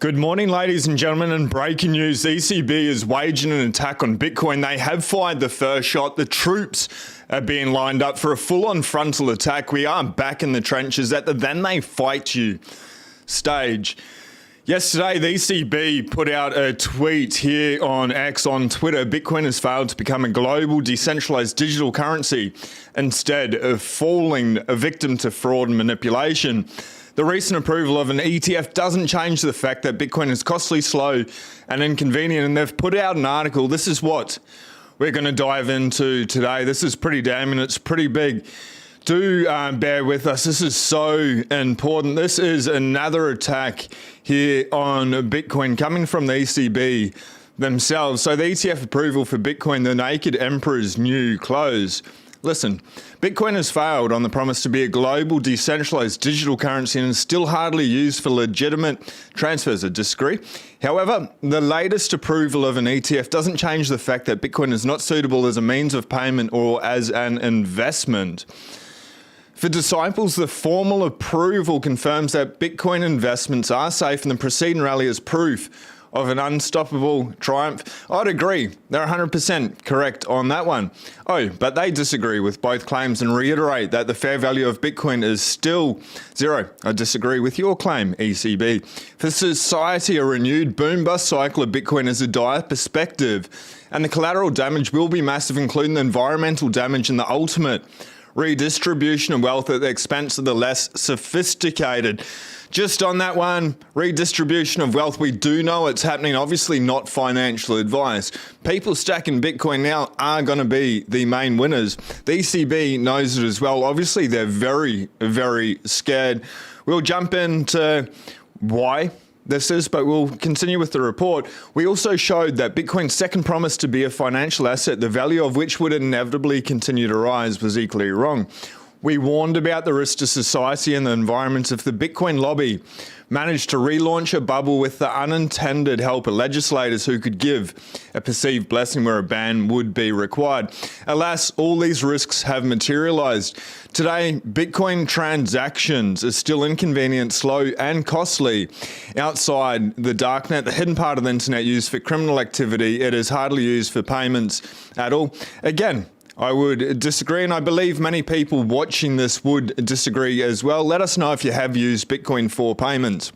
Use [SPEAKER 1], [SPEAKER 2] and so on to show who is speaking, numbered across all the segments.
[SPEAKER 1] Good morning, ladies and gentlemen, and breaking news. The ECB is waging an attack on Bitcoin. They have fired the first shot. The troops are being lined up for a full-on frontal attack. We are back in the trenches at the then they fight you stage. Yesterday, the ECB put out a tweet here on X on Twitter. Bitcoin has failed to become a global decentralized digital currency instead of falling a victim to fraud and manipulation. The recent approval of an ETF doesn't change the fact that Bitcoin is costly, slow, and inconvenient, and they've put out an article. This is what we're going to dive into today. This is pretty damning. It's pretty big. Do bear with us. This is so important. This is another attack here on Bitcoin coming from the ECB themselves. So the ETF approval for Bitcoin, the naked emperor's new clothes. Listen, Bitcoin has failed on the promise to be a global decentralized digital currency and is still hardly used for legitimate transfers. I disagree. However, the latest approval of an ETF doesn't change the fact that Bitcoin is not suitable as a means of payment or as an investment. For disciples, the formal approval confirms that Bitcoin investments are safe, and the preceding rally is proof of an unstoppable triumph. I'd agree. They're 100% correct on that one. Oh, but they disagree with both claims and reiterate that the fair value of Bitcoin is still zero. I disagree with your claim, ECB. For society, a renewed boom-bust cycle of Bitcoin is a dire perspective, and the collateral damage will be massive, including the environmental damage and the ultimate redistribution of wealth at the expense of the less sophisticated. Just on that one, redistribution of wealth, we do know it's happening, obviously not financial advice. People stacking Bitcoin now are going to be the main winners. The ECB knows it as well. Obviously, they're very, very scared. We'll jump into why this is, but we'll continue with the report. We also showed that Bitcoin's second promise to be a financial asset, the value of which would inevitably continue to rise, was equally wrong. We warned about the risk to society and the environment if the Bitcoin lobby managed to relaunch a bubble with the unintended help of legislators who could give a perceived blessing where a ban would be required. Alas, all these risks have materialized. Today, Bitcoin transactions are still inconvenient, slow, and costly. Outside the darknet, the hidden part of the internet used for criminal activity, it is hardly used for payments at all. Again, I would disagree, and I believe many people watching this would disagree as well. Let us know if you have used Bitcoin for payments.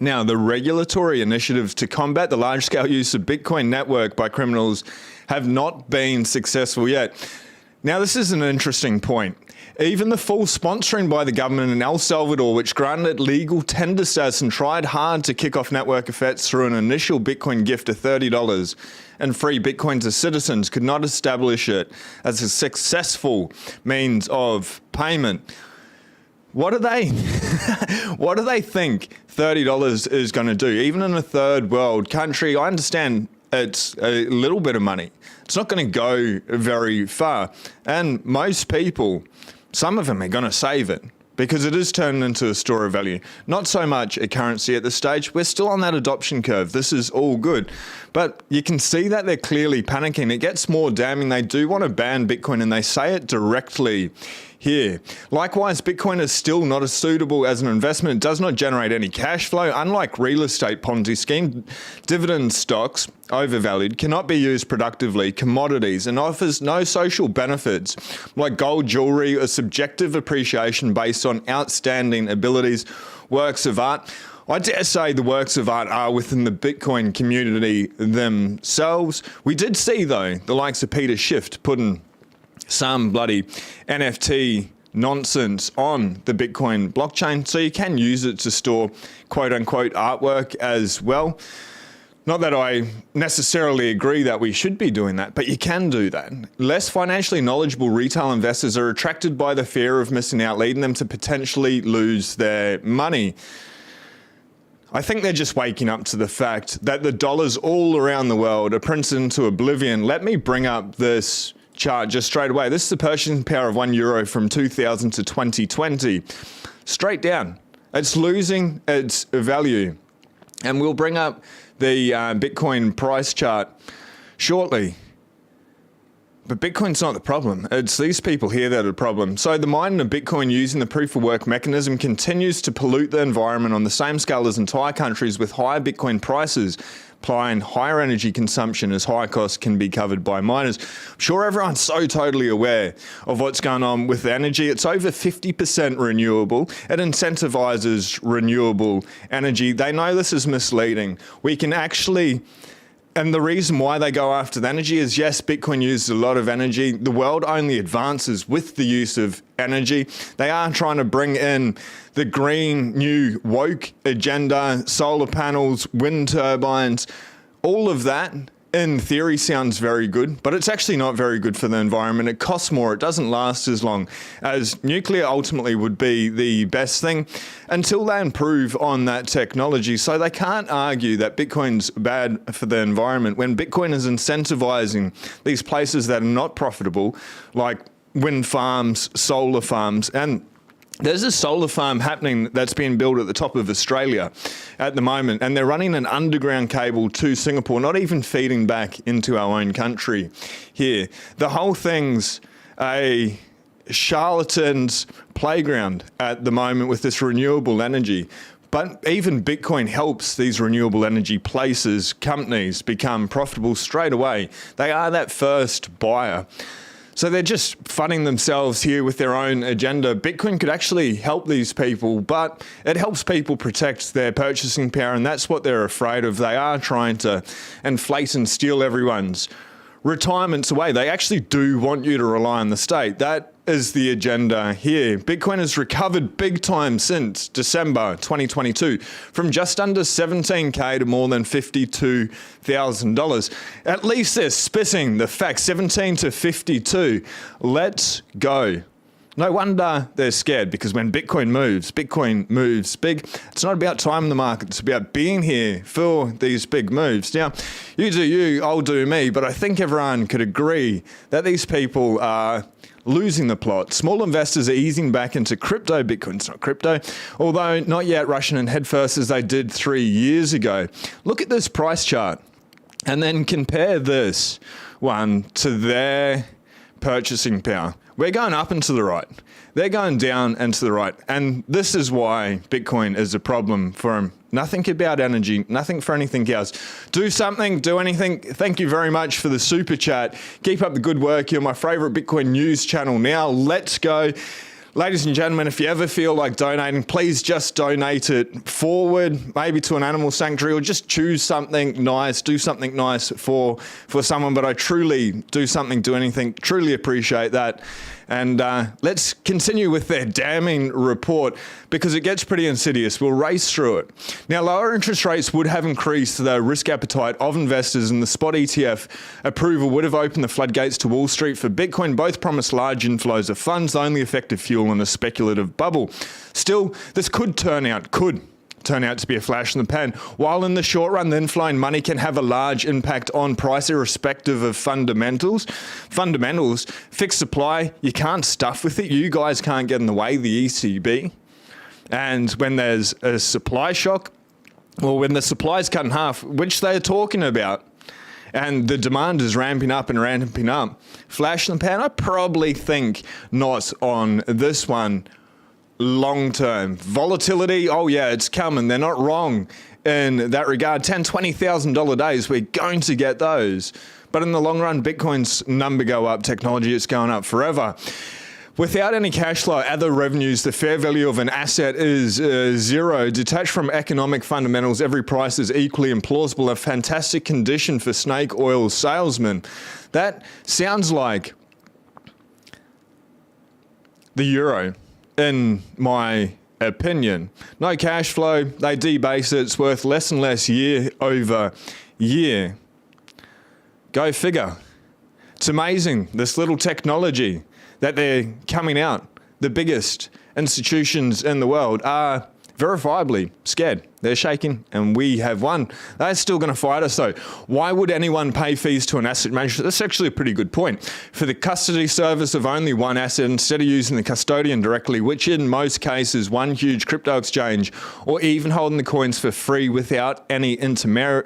[SPEAKER 1] Now, the regulatory initiatives to combat the large-scale use of Bitcoin network by criminals have not been successful yet. Now, this is an interesting point. Even the full sponsoring by the government in El Salvador, which granted legal tender status and tried hard to kick off network effects through an initial Bitcoin gift of $30 and free Bitcoin to citizens, could not establish it as a successful means of payment. What do they think $30 is going to do? Even in a third world country, I understand it's a little bit of money. It's not going to go very far. And most people, some of them are going to save it because it is turned into a store of value. Not so much a currency at this stage. We're still on that adoption curve. This is all good. But you can see that they're clearly panicking. It gets more damning. They do want to ban Bitcoin, and they say it directly here. Likewise, Bitcoin is still not as suitable as an investment. It does not generate any cash flow. Unlike real estate Ponzi scheme, dividend stocks, overvalued, cannot be used productively, commodities, and offers no social benefits like gold jewelry or subjective appreciation based on outstanding abilities, works of art. I dare say the works of art are within the Bitcoin community themselves. We did see, though, the likes of Peter Schiff putting some bloody NFT nonsense on the Bitcoin blockchain, so you can use it to store quote-unquote artwork as well. Not that I necessarily agree that we should be doing that, but you can do that. Less financially knowledgeable retail investors are attracted by the fear of missing out, leading them to potentially lose their money. I think they're just waking up to the fact that the dollars all around the world are printed into oblivion. Let me bring up this chart just straight away. This is the purchasing power of €1 from 2000 to 2020. Straight down. It's losing its value. And we'll bring up the Bitcoin price chart shortly. But Bitcoin's not the problem. It's these people here that are the problem. So the mining of Bitcoin using the proof of work mechanism continues to pollute the environment on the same scale as entire countries with higher Bitcoin prices, applying higher energy consumption as higher costs can be covered by miners. I'm sure everyone's so totally aware of what's going on with the energy. It's over 50% renewable. It incentivizes renewable energy. They know this is misleading. We can actually... And the reason why they go after the energy is, yes, Bitcoin uses a lot of energy. The world only advances with the use of energy. They are trying to bring in the green, new, woke agenda, solar panels, wind turbines, all of that. In theory sounds very good, but it's actually not very good for the environment. It costs more. It doesn't last as long as nuclear ultimately would be the best thing until they improve on that technology. So they can't argue that Bitcoin's bad for the environment when Bitcoin is incentivizing these places that are not profitable, like wind farms, solar farms, and there's a solar farm happening that's being built at the top of Australia at the moment, and they're running an underground cable to Singapore, not even feeding back into our own country here. The whole thing's a charlatan's playground at the moment with this renewable energy. But even Bitcoin helps these renewable energy places, companies become profitable straight away. They are that first buyer. So they're just funding themselves here with their own agenda. Bitcoin could actually help these people, but it helps people protect their purchasing power, and that's what they're afraid of. They are trying to inflate and steal everyone's retirements away. They actually do want you to rely on the state. That is the agenda here. Bitcoin has recovered big time since December 2022 from just under 17K to more than $52,000. At least they're spitting the facts. 17 to 52. Let's go. No wonder they're scared, because when Bitcoin moves big. It's not about timing the market. It's about being here for these big moves. Now, you do you, I'll do me, but I think everyone could agree that these people are losing the plot. Small investors are easing back into crypto. Bitcoin's not crypto, although not yet rushing in headfirst as they did 3 years ago. Look at this price chart and then compare this one to their purchasing power. We're going up and to the right. They're going down and to the right. And this is why Bitcoin is a problem for them. Nothing about energy, nothing for anything else. Do something, do anything. Thank you very much for the super chat. Keep up the good work. You're my favorite Bitcoin news channel now. Let's go. Ladies and gentlemen, if you ever feel like donating, please just donate it forward, maybe to an animal sanctuary, or just choose something nice, do something nice for someone. But I truly do anything, truly appreciate that. And let's continue with their damning report, because it gets pretty insidious. We'll race through it. Now, lower interest rates would have increased the risk appetite of investors, and the spot ETF approval would have opened the floodgates to Wall Street for Bitcoin. Both promise large inflows of funds, the only effective fuel in a speculative bubble. Still, this could turn out to be a flash in the pan. While in the short run, the inflow in money can have a large impact on price irrespective of fundamentals. Fixed supply, you can't stuff with it. You guys can't get in the way, the ECB. And when there's a supply shock, or when the supply is cut in half, which they're talking about, and the demand is ramping up, flash in the pan, I probably think not on this one. Long-term volatility, oh yeah, it's coming. They're not wrong in that regard. $10,000, $20,000 days, we're going to get those. But in the long run, Bitcoin's number go up, technology, it's going up forever. Without any cash flow, other revenues, the fair value of an asset is zero. Detached from economic fundamentals, every price is equally implausible. A fantastic condition for snake oil salesmen. That sounds like the euro, in my opinion. No cash flow, they debase it, it's worth less and less year over year. Go figure. It's amazing, this little technology that they're coming out. The biggest institutions in the world are verifiably scared. they're shaking and we have won. They're still going to fight us though. Why would anyone pay fees to an asset manager? That's actually a pretty good point. For the custody service of only one asset, instead of using the custodian directly, which in most cases one huge crypto exchange, or even holding the coins for free without any intermediary.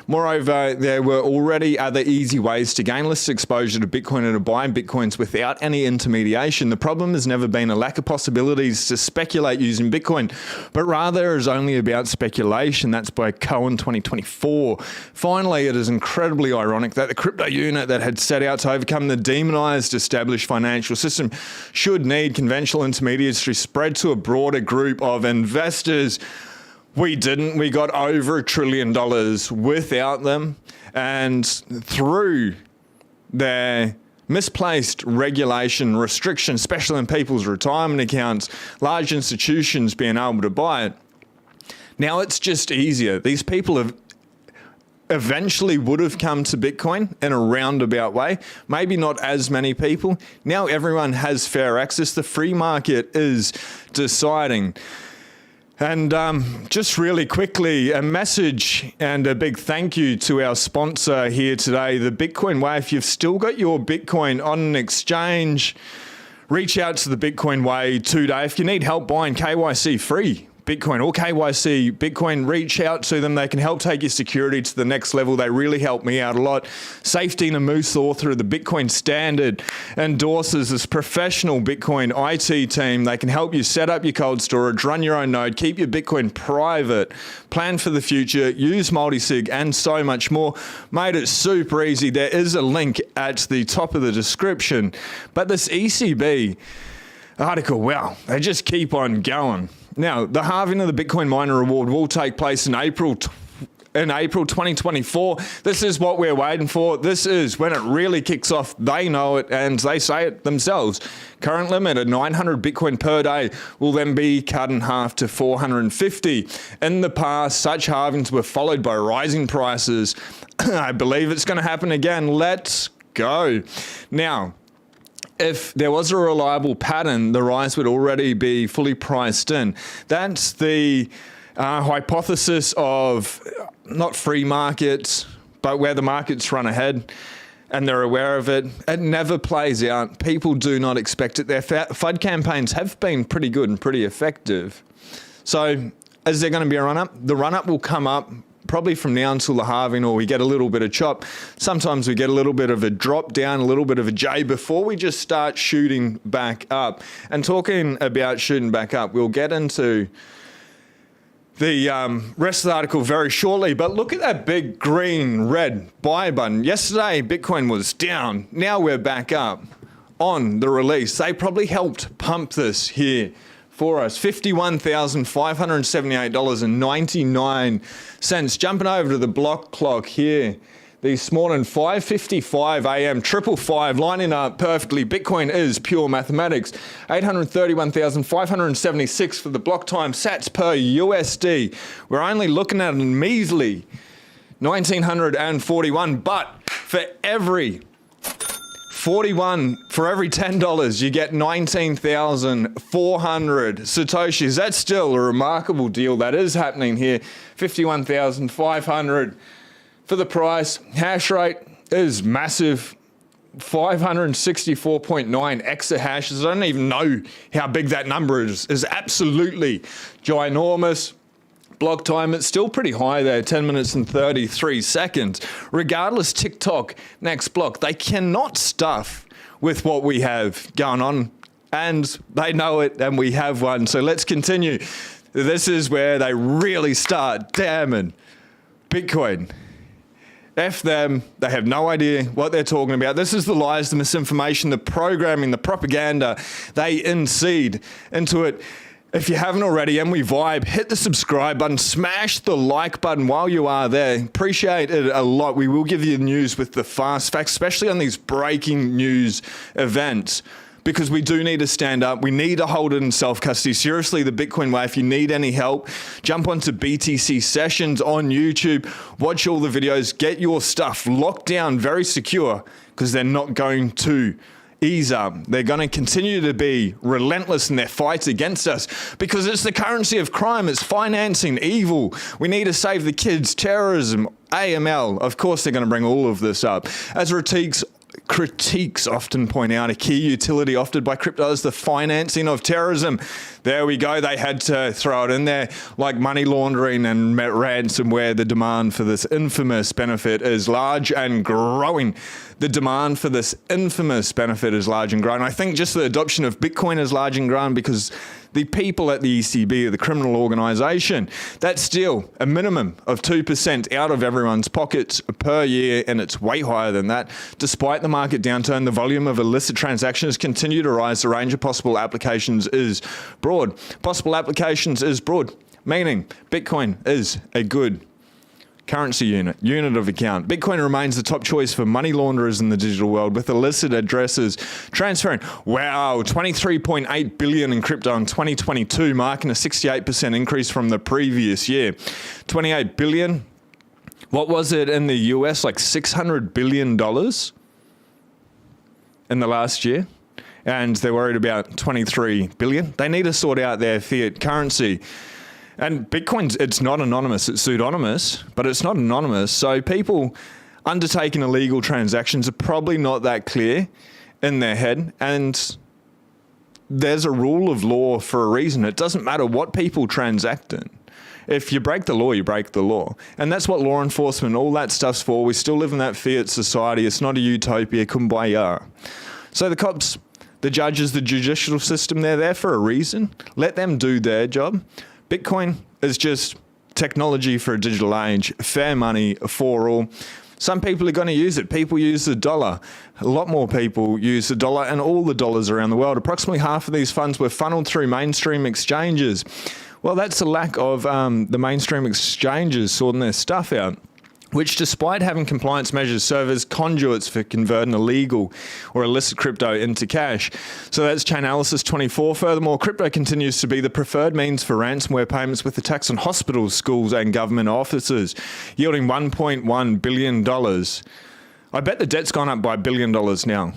[SPEAKER 1] Moreover, there were already other easy ways to gain less exposure to Bitcoin and to buy Bitcoins without any intermediation. The problem has never been a lack of possibilities to speculate using Bitcoin, but rather is only about speculation. That's by Cohen 2024. Finally, it is incredibly ironic that the crypto unit that had set out to overcome the demonized established financial system should need conventional intermediaries to spread to a broader group of investors. We didn't. We got over $1 trillion without them, and through their misplaced regulation, restriction, especially in people's retirement accounts, large institutions being able to buy it. Now it's just easier. These people have eventually would have come to Bitcoin in a roundabout way. Maybe not as many people. Now everyone has fair access. The free market is deciding. And just really quickly, a message and a big thank you to our sponsor here today, the Bitcoin Way. If you've still got your Bitcoin on an exchange, reach out to the Bitcoin Way today. If you need help buying KYC free Bitcoin or KYC Bitcoin, reach out to them. They can help take your security to the next level. They really help me out a lot. Safety Moose, author of the Bitcoin Standard, Endorses, this professional Bitcoin IT team. They can help you set up your cold storage, run your own node, keep your Bitcoin private, plan for the future, use multisig, and so much more. Made it super easy. There is a link at the top of the description. But this ECB article, wow, they just keep on going. Now, the halving of the Bitcoin miner reward will take place in April 2024. This is what we're waiting for. This is when it really kicks off. They know it and they say it themselves. Current limit of 900 Bitcoin per day will then be cut in half to 450. In the past, such halvings were followed by rising prices. I believe it's going to happen again. Let's go. Now, if there was a reliable pattern, the rise would already be fully priced in. That's the hypothesis of not free markets, but where the markets run ahead and they're aware of it. It never plays out. People do not expect it. Their FUD campaigns have been pretty good and pretty effective. So is there going to be a run-up? The run-up will come up probably from now until the halving, or we get a little bit of chop. Sometimes we get a little bit of a drop down, a little bit of a J before we just start shooting back up. And talking about shooting back up, we'll get into the rest of the article very shortly, but look at that big green red buy button. Yesterday, Bitcoin was down. Now we're back up on the release. They probably helped pump this here for us. $51,578.99. Jumping over to the block clock here this morning, 5:55 a.m., 555, lining up perfectly. Bitcoin is pure mathematics. 831,576 for the block time sats per USD. We're only looking at a measly 1,941, but for every $10, you get 19,400 Satoshis. That's still a remarkable deal that is happening here. 51,500 for the price. Hash rate is massive. 564.9 exahashes. I don't even know how big that number is. It's absolutely ginormous. Block time, it's still pretty high there, 10 minutes and 33 seconds. Regardless, TikTok, next block, they cannot stuff with what we have going on, and they know it, and we have one. So let's continue. This is where they really start damning Bitcoin. F them, they have no idea what they're talking about. This is the lies, the misinformation, the programming, the propaganda. They inseed into it. If you haven't already, and we vibe, hit the subscribe button, smash the like button while you are there. Appreciate it a lot. We will give you news with the fast facts, especially on these breaking news events, because we do need to stand up. We need to hold it in self-custody. Seriously, the Bitcoin Way, if you need any help, jump onto BTC Sessions on YouTube, watch all the videos, get your stuff locked down, very secure, because they're not going to ease up. They're going to continue to be relentless in their fights against us because it's the currency of crime. It's financing evil. We need to save the kids, terrorism, AML. Of course, they're going to bring all of this up. As critiques often point out, a key utility offered by crypto is the financing of terrorism. There we go. They had to throw it in there, like money laundering and ransomware. The demand for this infamous benefit is large and growing. The demand for this infamous benefit is large and growing. I think just the adoption of Bitcoin is large and growing because the people at the ECB, the criminal organization, that's still a minimum of 2% out of everyone's pockets per year, and it's way higher than that. Despite the market downturn, the volume of illicit transactions continue to rise. The range of possible applications is broad. Possible applications is broad, meaning Bitcoin is a good currency unit of account. Bitcoin remains the top choice for money launderers in the digital world, with illicit addresses transferring, 23.8 billion in crypto in 2022, marking a 68% increase from the previous year. 28 billion. What was it in the US? Like $600 billion in the last year. And they're worried about 23 billion. They need to sort out their fiat currency. And Bitcoin, it's not anonymous, it's pseudonymous, but it's not anonymous. So people undertaking illegal transactions are probably not that clear in their head. And there's a rule of law for a reason. It doesn't matter what people transact in. If you break the law, you break the law. And that's what law enforcement, all that stuff's for. We still live in that fiat society. It's not a utopia, kumbaya. So the cops, the judges, the judicial system, they're there for a reason. Let them do their job. Bitcoin is just technology for a digital age, fair money for all. Some people are going to use it. People use the dollar. A lot more people use the dollar and all the dollars around the world. Approximately half of these funds were funneled through mainstream exchanges. Well, that's a lack of the mainstream exchanges sorting their stuff out, which, despite having compliance measures, serve as conduits for converting illegal or illicit crypto into cash. So that's Chainalysis 24. Furthermore, crypto continues to be the preferred means for ransomware payments, with attacks on hospitals, schools, and government offices, yielding $1.1 billion. I bet the debt's gone up by $1 billion now.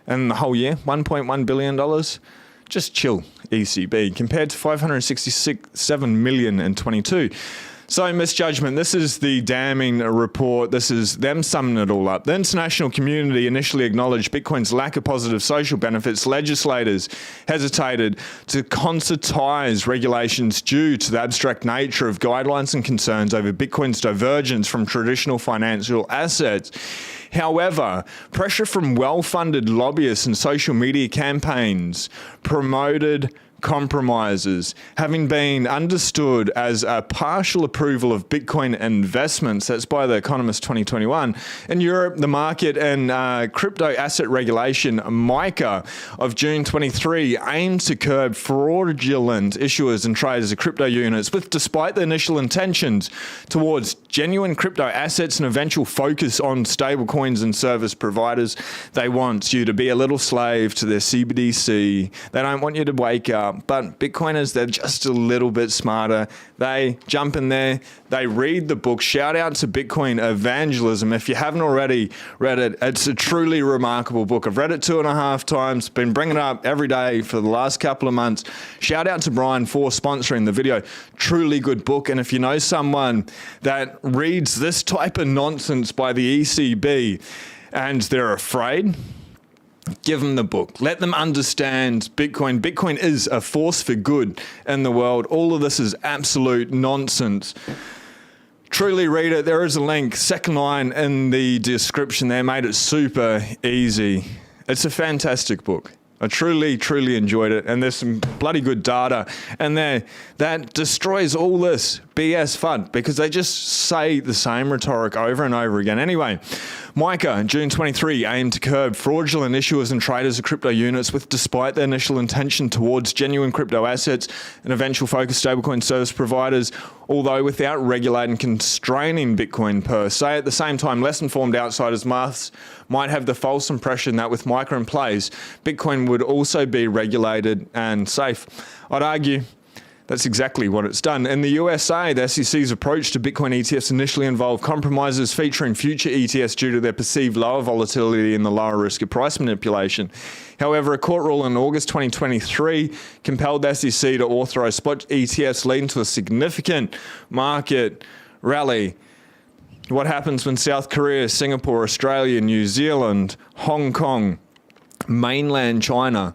[SPEAKER 1] And the whole year, $1.1 billion. Just chill, ECB, compared to $567 million in 22. So misjudgment, this is the damning report. This is them summing it all up. The international community initially acknowledged Bitcoin's lack of positive social benefits. Legislators hesitated to concertize regulations due to the abstract nature of guidelines and concerns over Bitcoin's divergence from traditional financial assets. However, pressure from well-funded lobbyists and social media campaigns promoted compromises, having been understood as a partial approval of Bitcoin investments. That's by The Economist 2021. In Europe, the Market and Crypto Asset Regulation, MiCA, of June 23 aimed to curb fraudulent issuers and traders of crypto units, with, despite the initial intentions towards genuine crypto assets and eventual focus on stablecoins and service providers, they want you to be a little slave to their CBDC. They don't want you to wake up. But Bitcoiners, they're just a little bit smarter. They jump in there, they read the book. Shout out to Bitcoin Evangelism. If you haven't already read it, it's a truly remarkable book. I've read it 2.5 times, been bringing it up every day for the last couple of months. Shout out to Brian for sponsoring the video. Truly good book. And if you know someone that reads this type of nonsense by the ECB and they're afraid, give them the book. Let them understand Bitcoin. Bitcoin is a force for good in the world. All of this is absolute nonsense. Truly read it. There is a link, second line in the description there. Made it super easy. It's a fantastic book. I truly, truly enjoyed it. And there's some bloody good data in there that destroys all this BS FUD because they just say the same rhetoric over and over again. Anyway, MiCA, June 23, aimed to curb fraudulent issuers and traders of crypto units, with, despite their initial intention towards genuine crypto assets and eventual focus stablecoin service providers, although without regulating and constraining Bitcoin per se. At the same time, less informed outsiders might have the false impression that with MiCA in place, Bitcoin would also be regulated and safe. I'd argue That's exactly what it's done. In the USA, the SEC's approach to Bitcoin ETFs initially involved compromises featuring future ETFs due to their perceived lower volatility and the lower risk of price manipulation. However, a court rule in August 2023 compelled the SEC to authorize spot ETFs, leading to a significant market rally. What happens when South Korea, Singapore, Australia, New Zealand, Hong Kong, mainland China,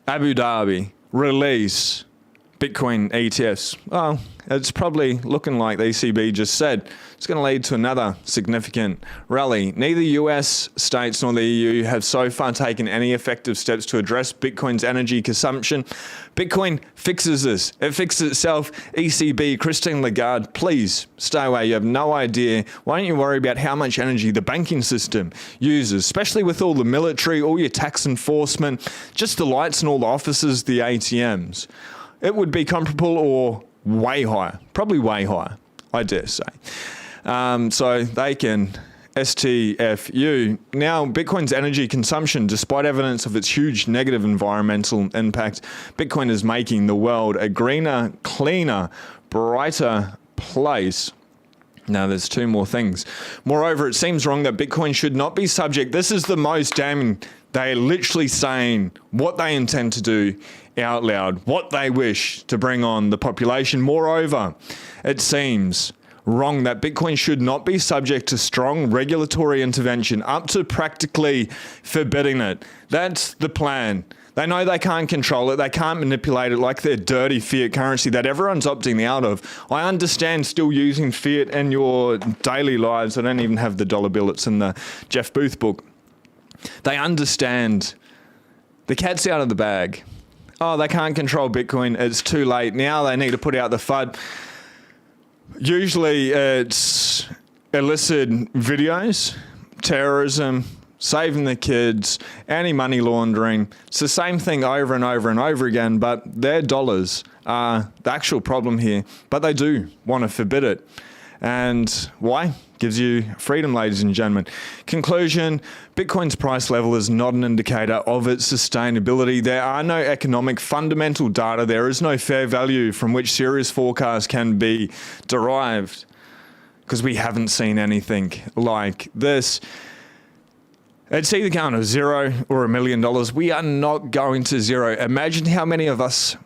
[SPEAKER 1] Abu Dhabi release Bitcoin ETFs? Well, it's probably looking like the ECB just said it's going to lead to another significant rally. Neither US states nor the EU have so far taken any effective steps to address Bitcoin's energy consumption. Bitcoin fixes this. It fixes itself. ECB, Christine Lagarde, please stay away. You have no idea. Why don't you worry about how much energy the banking system uses, especially with all the military, all your tax enforcement, just the lights in all the offices, the ATMs. It would be comparable or way higher, probably way higher, I dare say. So they can STFU. Now, Bitcoin's energy consumption, despite evidence of its huge negative environmental impact, Bitcoin is making the world a greener, cleaner, brighter place. Now, there's two more things. Moreover, it seems wrong that Bitcoin should not be subject. This is the most damning. They're literally saying what they intend to do out loud, what they wish to bring on the population. Moreover, it seems wrong that Bitcoin should not be subject to strong regulatory intervention, up to practically forbidding it. That's the plan. They know they can't control it. They can't manipulate it like their dirty fiat currency that everyone's opting out of. I understand still using fiat in your daily lives. I don't even have the dollar bill. It's in the Jeff Booth book. They understand the cat's out of the bag. Oh, they can't control Bitcoin. It's too late. Now they need to put out the FUD. Usually it's illicit videos, terrorism, saving the kids, anti-money laundering. It's the same thing over and over and over again, but their dollars are the actual problem here. But they do want to forbid it. And why? Gives you freedom, ladies and gentlemen. Conclusion, Bitcoin's price level is not an indicator of its sustainability. There are no economic fundamental data. There is no fair value from which serious forecasts can be derived, because we haven't seen anything like this. It's either going to zero or $1 million. We are not going to zero. Imagine how many of us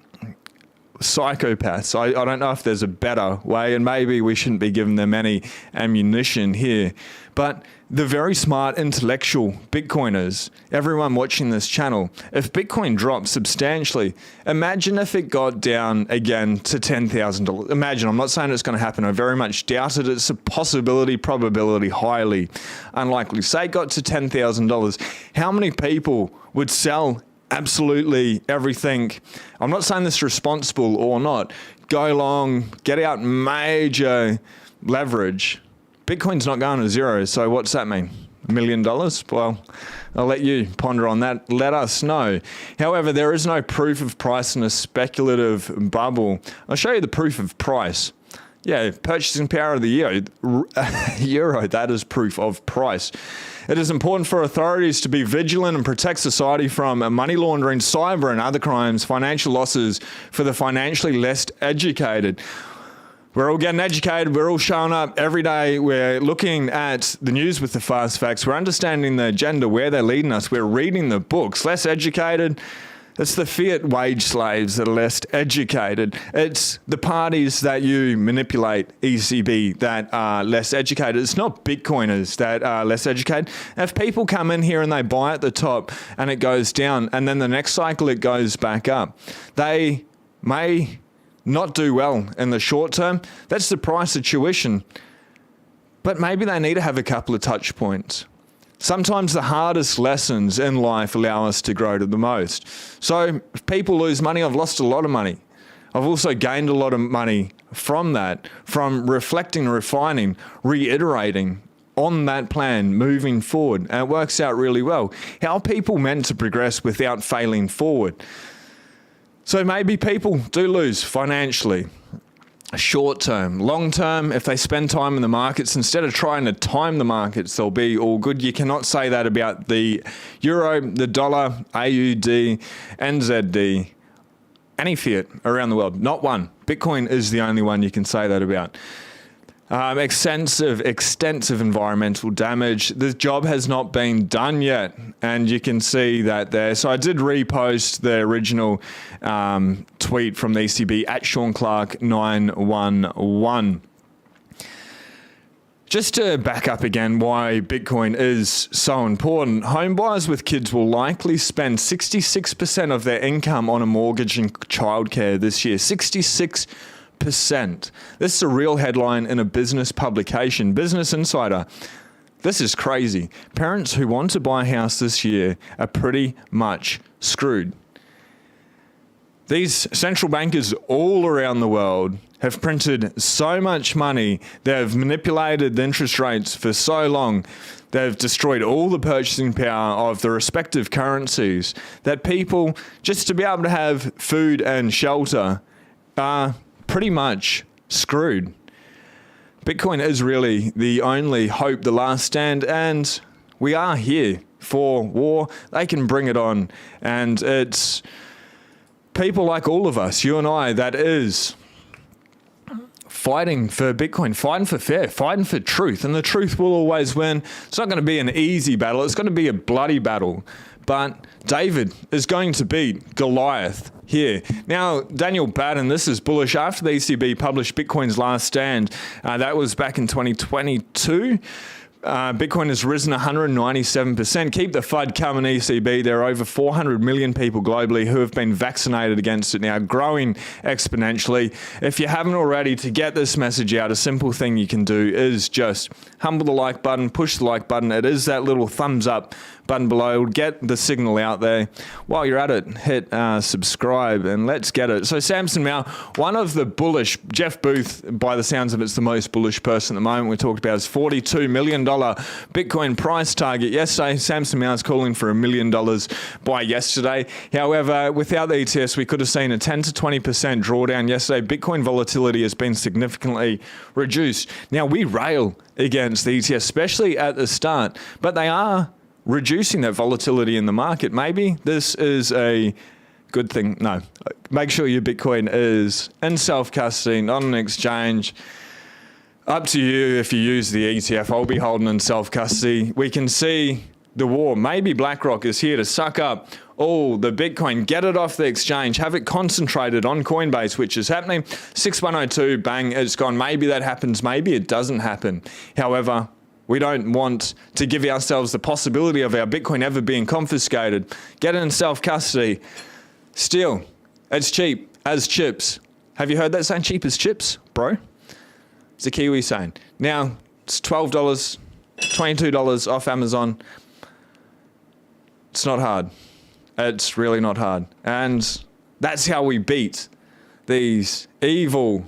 [SPEAKER 1] psychopaths, I don't know if there's a better way, and maybe we shouldn't be giving them any ammunition here, but the very smart intellectual Bitcoiners, everyone watching this channel, if Bitcoin drops substantially, imagine if it got down again to $10,000. Imagine, I'm not saying it's going to happen, I very much doubt it. It's a possibility, probability, highly unlikely. Say it got to $10,000, how many people would sell absolutely everything? I'm not saying this is responsible or not. Go long, get out major leverage. Bitcoin's not going to zero, so what's that mean? $1 million? Well, I'll let you ponder on that. Let us know. However, there is no proof of price in a speculative bubble. I'll show you the proof of price. Yeah, purchasing power of the euro, that is proof of price. It is important for authorities to be vigilant and protect society from money laundering, cyber and other crimes, financial losses for the financially less educated. We're all getting educated. We're all showing up every day. We're looking at the news with the fast facts. We're understanding the agenda, where they're leading us. We're reading the books. Less educated. It's the fiat wage slaves that are less educated. It's the parties that you manipulate, ECB, that are less educated. It's not Bitcoiners that are less educated. If people come in here and they buy at the top and it goes down, and then the next cycle it goes back up, they may not do well in the short term. That's the price of tuition. But maybe they need to have a couple of touch points. Sometimes the hardest lessons in life allow us to grow to the most. So if people lose money, I've lost a lot of money. I've also gained a lot of money from that, from reflecting, refining, reiterating on that plan, moving forward. And it works out really well. How are people meant to progress without failing forward? So maybe people do lose financially. Short term. Long term, if they spend time in the markets, instead of trying to time the markets, they'll be all good. You cannot say that about the euro, the dollar, AUD, NZD, any fiat around the world. Not one. Bitcoin is the only one you can say that about. Extensive environmental damage. The job has not been done yet, and you can see that there. So I did repost the original tweet from the ECB at Sean Clark 911. Just to back up again why Bitcoin is so important, home buyers with kids will likely spend 66% of their income on a mortgage and childcare this year. 66%. This is a real headline in a business publication, Business Insider. This is crazy. Parents who want to buy a house this year are pretty much screwed. These central bankers all around the world have printed so much money. They've manipulated the interest rates for so long. They've destroyed all the purchasing power of the respective currencies that people, just to be able to have food and shelter, are pretty much screwed. Bitcoin is really the only hope, the last stand, and we are here for war. They can bring it on, and it's people like all of us, you and I, that is fighting for Bitcoin, fighting for fair, fighting for truth, and the truth will always win. It's not going to be an easy battle. It's going to be a bloody battle, but David is going to beat Goliath here. Now, Daniel Batten, this is bullish. After the ECB published Bitcoin's last stand, that was back in 2022, Bitcoin has risen 197%. Keep the FUD coming, ECB. There are over 400 million people globally who have been vaccinated against it now, growing exponentially. If you haven't already, to get this message out, a simple thing you can do is just humble the like button, push the like button. It is that little thumbs up button below. Get the signal out there. While you're at it, hit subscribe and let's get it. So Samson Mow, one of the bullish, Jeff Booth, by the sounds of it's the most bullish person at the moment we talked about, is $42 million Bitcoin price target. Yesterday, Samson Mow is calling for $1 million by yesterday. However, without the ETS, we could have seen a 10 to 20% drawdown yesterday. Bitcoin volatility has been significantly reduced. Now, we rail against the ETS, especially at the start, but they are reducing that volatility in the market. Maybe this is a good thing. No, make sure your Bitcoin is in self-custody, not an exchange. Up to you if you use the ETF. I'll be holding in self-custody. We can see the war. Maybe BlackRock is here to suck up all the Bitcoin, get it off the exchange, have it concentrated on Coinbase, which is happening. 6102, bang, it's gone. Maybe that happens. Maybe it doesn't happen. However, we don't want to give ourselves the possibility of our Bitcoin ever being confiscated. Get it in self-custody. Still, it's cheap as chips. Have you heard that saying, cheap as chips, bro? It's a Kiwi saying. Now, it's $12, $22 off Amazon. It's not hard. It's really not hard. And that's how we beat these evil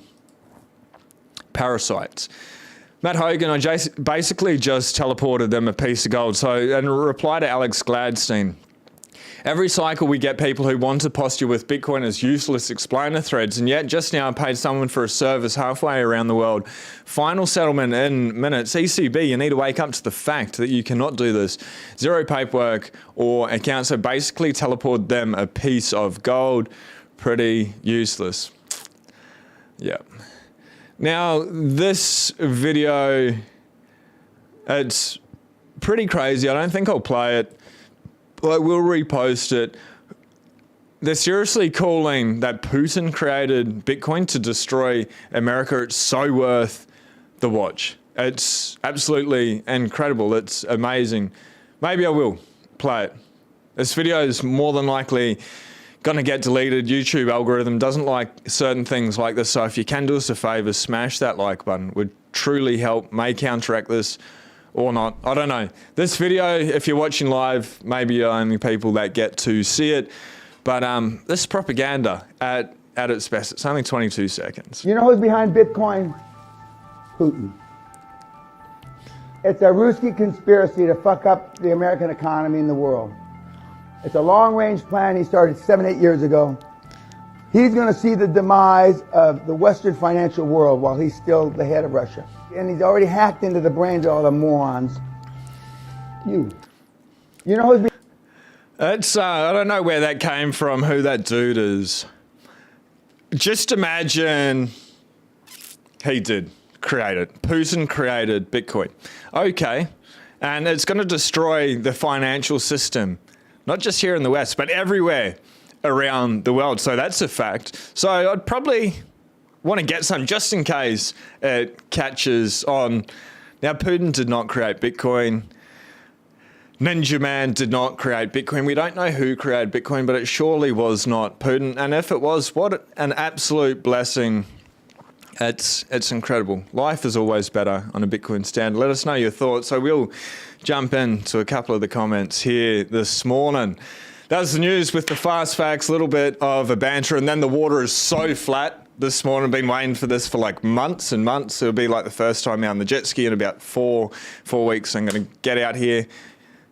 [SPEAKER 1] parasites. Matt Hogan, I basically just teleported them a piece of gold. So, in reply to Alex Gladstein, every cycle we get people who want to posture with Bitcoin as useless explainer threads, and yet just now I paid someone for a service halfway around the world. Final settlement in minutes. ECB, you need to wake up to the fact that you cannot do this. Zero paperwork or account, so basically teleport them a piece of gold. Pretty useless. Yeah. Now, this video, it's pretty crazy. I don't think I'll play it. I will repost it. They're seriously calling that Putin created Bitcoin to destroy America. It's so worth the watch. It's absolutely incredible. It's amazing. Maybe I will play it. This video is more than likely going to get deleted. YouTube algorithm doesn't like certain things like this. So if you can do us a favor, smash that like button. Would truly help. May counteract this or not. I don't know. This video, if you're watching live, maybe you're only people that get to see it. But this is propaganda at its best. It's only 22 seconds.
[SPEAKER 2] You know who's behind Bitcoin? Putin. It's a Ruski conspiracy to fuck up the American economy and the world. It's a long-range plan he started 7-8 years ago. He's going to see the demise of the Western financial world while he's still the head of Russia. And he's already hacked into the brains of all the morons. You know who's
[SPEAKER 1] It's I don't know where that came from, who that dude is. just imagine he did create it. Putin created Bitcoin. Okay. And it's going to destroy the financial system, not just here in the West, but everywhere around the world. So that's a fact. So I'd probably want to get some just in case it catches on. Now, Putin did not create Bitcoin. Ninja Man did not create Bitcoin. We don't know who created Bitcoin, but it surely was not Putin. And if it was, what an absolute blessing. It's incredible. Life is always better on a Bitcoin stand. Let us know your thoughts. So we'll jump into a couple of the comments here this morning. That was the news with the fast facts, a little bit of a banter, and then the water is so flat this morning. I've been waiting for this for like months and months. It'll be like the first time out on the jet ski in about four weeks. I'm going to get out here,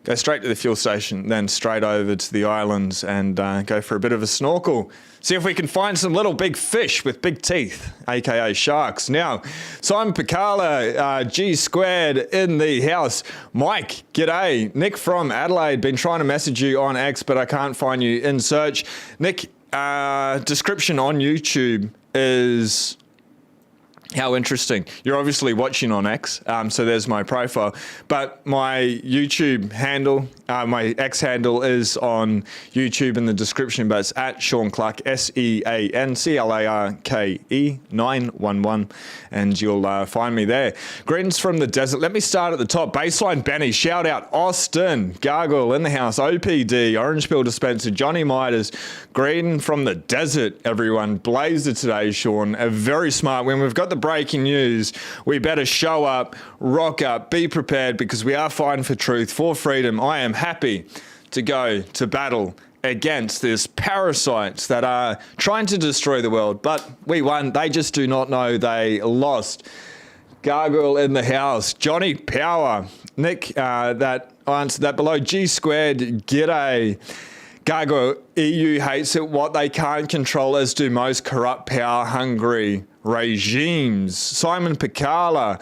[SPEAKER 1] go straight to the fuel station, then straight over to the islands and go for a bit of a snorkel. See if we can find some little big fish with big teeth, aka sharks. Now, Simon Picala, G Squared in the house. Mike, g'day. Nick from Adelaide, been trying to message you on X, but I can't find you in search. Nick, description on YouTube is... How interesting. You're obviously watching on X, so there's my profile. But my YouTube handle, my X handle is on YouTube in the description, but it's at Sean Clarke, SEANCLARKE 911, and you'll find me there. Greetings from the desert. Let me start at the top. Baseline Benny, shout out Austin, Gargle in the house, OPD, Orange Pill Dispenser, Johnny Midas. Greeting from the desert, everyone. Blazer today, Sean. Very smart. When we've got the breaking news, we better show up, rock up, be prepared, because we are fighting for truth, for freedom. I am happy to go to battle against these parasites that are trying to destroy the world, but we won. They just do not know they lost. Gargoyle in the house, Johnny Power, Nick, that answered that below. G Squared, g'day. Gargoyle, EU hates it. What they can't control, as do most corrupt, power-hungry regimes. Simon Picala,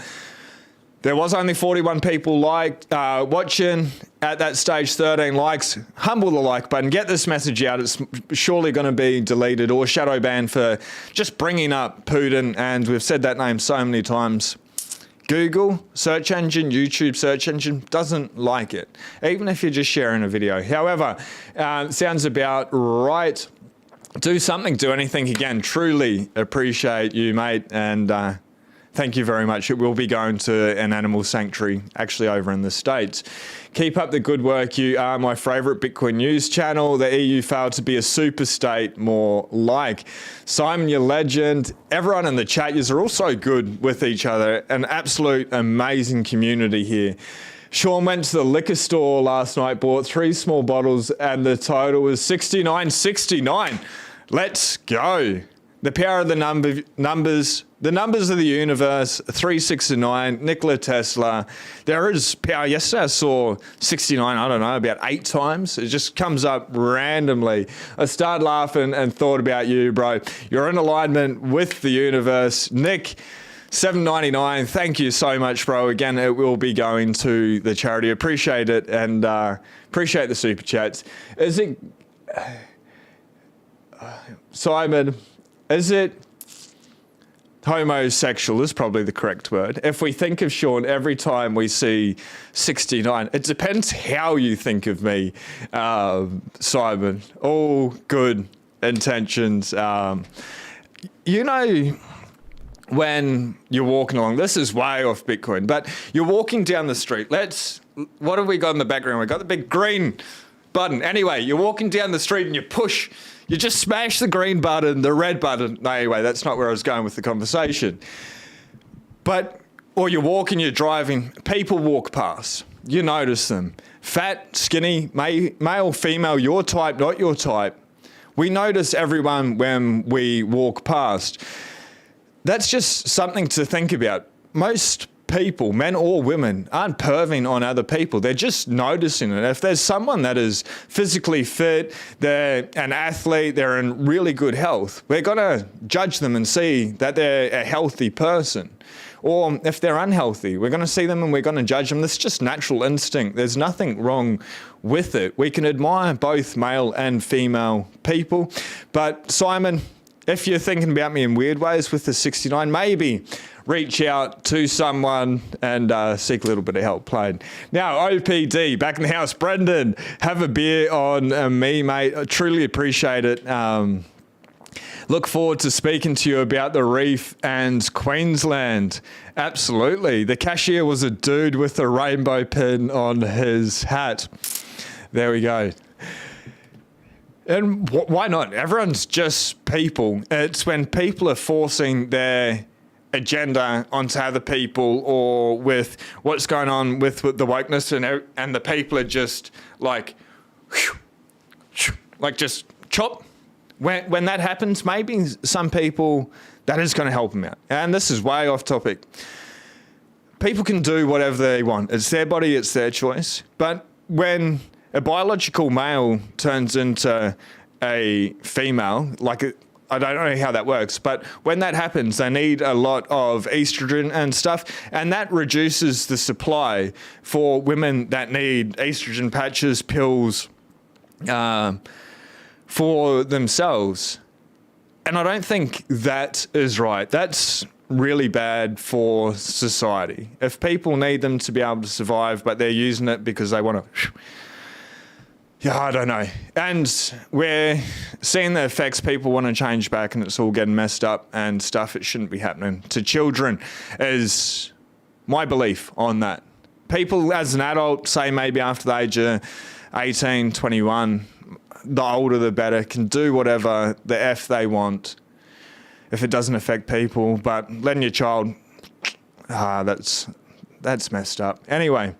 [SPEAKER 1] there was only 41 people watching at that stage, 13 likes. Humble the like button. Get this message out. It's surely going to be deleted or shadow banned for just bringing up Putin, and we've said that name so many times. Google search engine, YouTube search engine doesn't like it, even if you're just sharing a video. However, sounds about right. Do something, do anything. Again, truly appreciate you, mate, and thank you very much. It will be going to an animal sanctuary, actually over in the States. Keep up the good work. You are my favourite Bitcoin news channel. The EU failed to be a super state, more like. Simon, you legend. Everyone in the chat, yous are all so good with each other. An absolute amazing community here. Sean went to the liquor store last night, bought 3 small bottles, and the total was $69.69. Let's go. The power of the numbers, the numbers of the universe, 3, 6, and 9, Nikola Tesla. There is power. Yesterday I saw 69, I don't know, about 8 times. It just comes up randomly. I started laughing and thought about you, bro. You're in alignment with the universe. Nick, $7.99. Thank you so much, bro. Again, it will be going to the charity. Appreciate it, and appreciate the super chats. Is it... Simon... Is it homosexual is probably the correct word. If we think of Sean every time we see 69, it depends how you think of me, Simon. All good intentions. You know, when you're walking along, this is way off Bitcoin, but you're walking down the street. What have we got in the background? We've got the big green button. Anyway, you're walking down the street and you just smash the green button, the red button. No, anyway, that's not where I was going with the conversation. Or you're walking, you're driving, people walk past. You notice them. Fat, skinny, male, female, your type, not your type. We notice everyone when we walk past. That's just something to think about. Most people, men or women, aren't perving on other people. They're just noticing it. If there's someone that is physically fit, they're an athlete, they're in really good health, we're going to judge them and see that they're a healthy person. Or if they're unhealthy, we're going to see them and we're going to judge them. That's just natural instinct. There's nothing wrong with it. We can admire both male and female people. But Simon, if you're thinking about me in weird ways with the 69, maybe reach out to someone and seek a little bit of help playing. Now, OPD, back in the house. Brendan, have a beer on me, mate. I truly appreciate it. Look forward to speaking to you about the Reef and Queensland. Absolutely. The cashier was a dude with a rainbow pin on his hat. There we go. And why not? Everyone's just people. It's when people are forcing their agenda onto other people, or with what's going on with the wokeness, and the people are just like just chop. When that happens, maybe some people, that is going to help them out. And this is way off topic. People can do whatever they want. It's their body, it's their choice. But when a biological male turns into a female, I don't know how that works, but when that happens, they need a lot of estrogen and stuff, and that reduces the supply for women that need estrogen patches, pills, for themselves. And I don't think that is right. That's really bad for society. If people need them to be able to survive, but they're using it because they want to... Yeah, I don't know. And we're seeing the effects. People want to change back and it's all getting messed up and stuff. It shouldn't be happening to children is my belief on that. People as an adult, say maybe after the age of 18, 21, the older the better, can do whatever the F they want if it doesn't affect people. But letting your child, that's messed up. Anyway,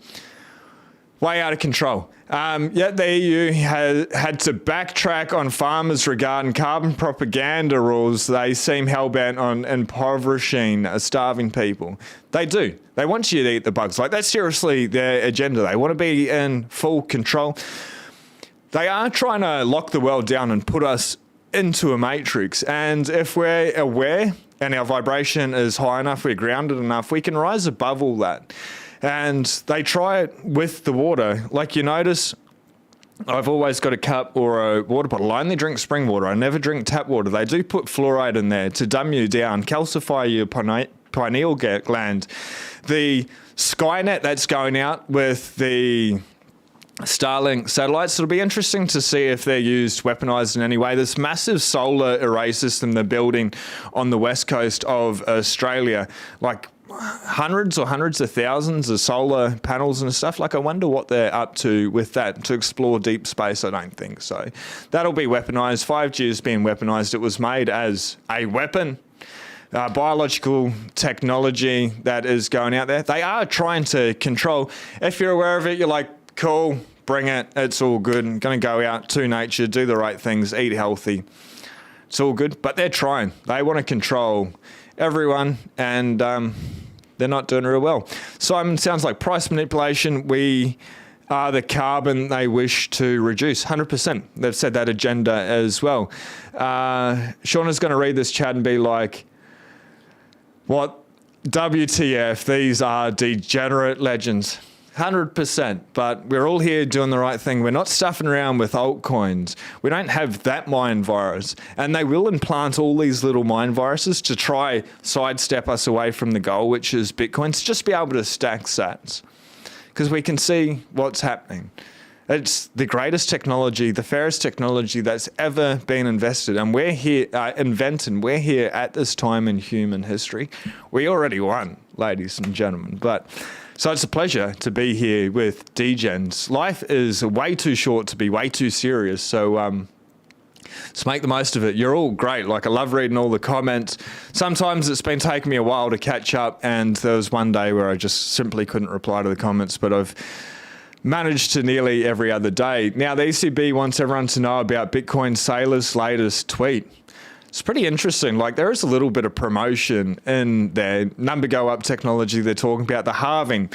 [SPEAKER 1] way out of control. Yet the EU had to backtrack on farmers regarding carbon propaganda rules. They seem hell-bent on impoverishing starving people. They do. They want you to eat the bugs. That's seriously their agenda. They want to be in full control. They are trying to lock the world down and put us into a matrix. And if we're aware and our vibration is high enough, we're grounded enough, we can rise above all that. And they try it with the water. Like you notice, I've always got a cup or a water bottle. I only drink spring water. I never drink tap water. They do put fluoride in there to dumb you down, calcify your pineal gland. The Skynet that's going out with the Starlink satellites, it'll be interesting to see if they're used, weaponized in any way. This massive solar array system they're building on the west coast of Australia, hundreds of thousands of solar panels and stuff. I wonder what they're up to with that to explore deep space. I don't think so. That'll be weaponized. 5G is being weaponized. It was made as a weapon. Biological technology that is going out there. They are trying to control. If you're aware of it, you're like, cool, bring it. It's all good. I'm going to go out to nature, do the right things, eat healthy. It's all good. But they're trying. They want to control everyone, and they're not doing real well. Simon, sounds like price manipulation. We are the carbon they wish to reduce. 100%. They've said that agenda as well. Shauna's going to read this chat and be like, what? WTF, these are degenerate legends. 100%, but we're all here doing the right thing. We're not stuffing around with altcoins. We don't have that mind virus. And they will implant all these little mind viruses to try sidestep us away from the goal, which is Bitcoin, to just be able to stack sats. Because we can see what's happening. It's the greatest technology, the fairest technology that's ever been invested. And we're here, we're here at this time in human history. We already won, ladies and gentlemen. So it's a pleasure to be here with Degens. Life is way too short to be way too serious. So let's make the most of it. You're all great. I love reading all the comments. Sometimes it's been taking me a while to catch up. And there was one day where I just simply couldn't reply to the comments. But I've managed to nearly every other day. Now, the ECB wants everyone to know about Bitcoin Sailor's latest tweet. It's pretty interesting. There is a little bit of promotion in there. Number go up technology they're talking about. The halving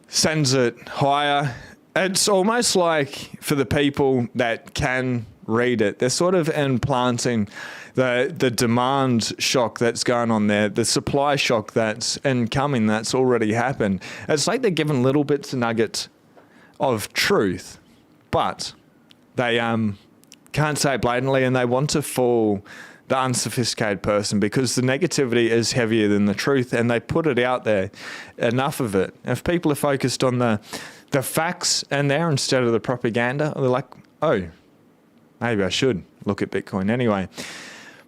[SPEAKER 1] sends it higher. It's almost like for the people that can read it, they're sort of implanting the demand shock that's going on there, the supply shock that's incoming, that's already happened. It's like they're giving little bits of nuggets of truth, but they can't say it blatantly, and they want to fool the unsophisticated person, because the negativity is heavier than the truth, and they put it out there, enough of it. If people are focused on the facts in there instead of the propaganda, they're like, oh, maybe I should look at Bitcoin anyway.